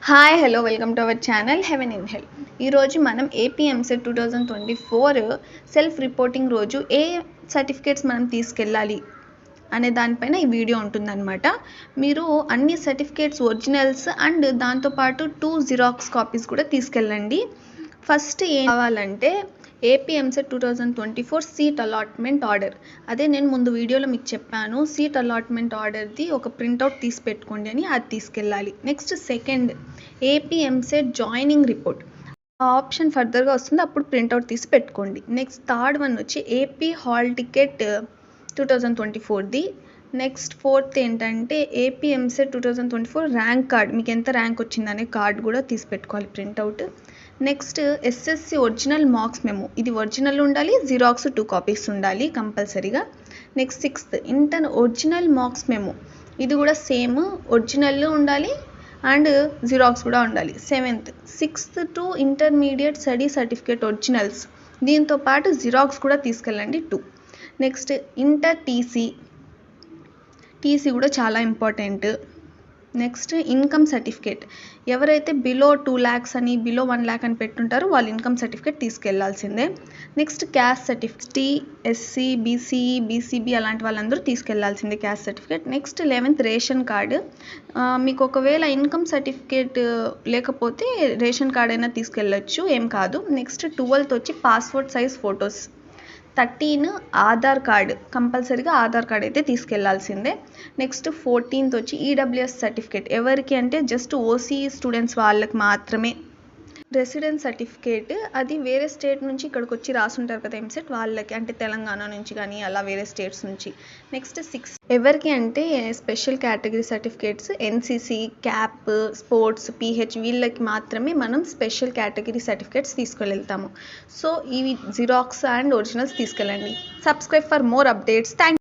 Hi hello welcome to our channel haven in హెల్. ఈరోజు మనం AP EAMCET 2024 self reporting రోజు ఏ certificates మనం తీసుకెళ్ళాలి అనే దానిపైన ఈ వీడియో ఉంటుందన్నమాట. మీరు అన్ని సర్టిఫికేట్స్ ఒరిజినల్స్ అండ్ దాంతోపాటు 2 జిరాక్స్ కాపీస్ కూడా తీసుకెళ్ళండి. ఫస్ట్ ఏం కావాలంటే ఏపీఎంసెట్ 2024 సీట్ అలాట్మెంట్ ఆర్డర్. అదే నేను ముందు వీడియోలో మీకు చెప్పాను, సీట్ అలాట్మెంట్ ఆర్డర్ది ఒక ప్రింట్అవుట్ తీసి పెట్టుకోండి అని, అది తీసుకెళ్ళాలి. Next second AP EAMCET joining report, ఆ ఆప్షన్ ఫర్దర్గా వస్తుంది, అప్పుడు ప్రింట్అవుట్ తీసి పెట్టుకోండి. నెక్స్ట్ థర్డ్ వన్ వచ్చి ఏపీ హాల్ టికెట్ 2024ది. నెక్స్ట్ ఫోర్త్ ఏంటంటే ఏపీఎంసెట్ 2024 ర్యాంక్ కార్డ్, మీకు ఎంత ర్యాంక్ వచ్చిందనే కార్డ్ కూడా తీసి పెట్టుకోవాలి printout. Next SSC original marks memo, ఇది ఒరిజినల్ ఉండాలి, జిరాక్స్ 2 కాపీస్ ఉండాలి కంపల్సరీగా. Next sixth inter original marks memo, ఇది కూడా సేమ్ ఒరిజినల్ ఉండాలి అండ్ జిరాక్స్ కూడా ఉండాలి. Seventh sixth to intermediate study certificate originals, దీంతో పాటు జిరాక్స్ కూడా తీసుకెళ్ళండి 2. నెక్స్ట్ ఇంటర్ టీసీ కూడా చాలా ఇంపార్టెంట్. నెక్స్ట్ ఇన్కమ్ సర్టిఫికేట్, ఎవరైతే బిలో 2 lakhs అని బిలో 1 lakh అని పెట్టుంటారో వాళ్ళు ఇన్కమ్ సర్టిఫికేట్ తీసుకెళ్లాల్సిందే. Next caste certificate, SC BC BCB అలాంటి వాళ్ళందరూ తీసుకెళ్లాల్సిందే caste certificate. Next 11th ration card, మీకు ఒకవేళ ఇన్కమ్ సర్టిఫికేట్ లేకపోతే రేషన్ కార్డ్ అయినా తీసుకెళ్ళచ్చు, ఏం కాదు. నెక్స్ట్ 12th వచ్చి passport size photos. 13 Aadhaar card, కంపల్సరీగా ఆధార్ కార్డ్ అయితే తీసుకెళ్లాల్సిందే. నెక్స్ట్ 14th వచ్చి ఈడబ్ల్యూఎస్ సర్టిఫికేట్, ఎవరికి అంటే జస్ట్ ఓసీ స్టూడెంట్స్ వాళ్ళకి మాత్రమే. రెసిడెన్స్ సర్టిఫికేట్, అది వేరే స్టేట్ నుంచి ఇక్కడికి వచ్చి రాసుంటారు కదా ఎంసెట్ వాళ్ళకి, అంటే తెలంగాణ నుంచి కానీ అలా వేరే స్టేట్స్ నుంచి. నెక్స్ట్ 6 ఎవరికి అంటే special category certificates, NCC, cap, sports, pH వీళ్ళకి మాత్రమే మనం స్పెషల్ కేటగిరీ సర్టిఫికేట్స్ తీసుకెళ్తాము. సో ఇవి జిరాక్స్ అండ్ ఒరిజినల్స్ తీసుకెళ్ళండి. Subscribe for more updates. Thank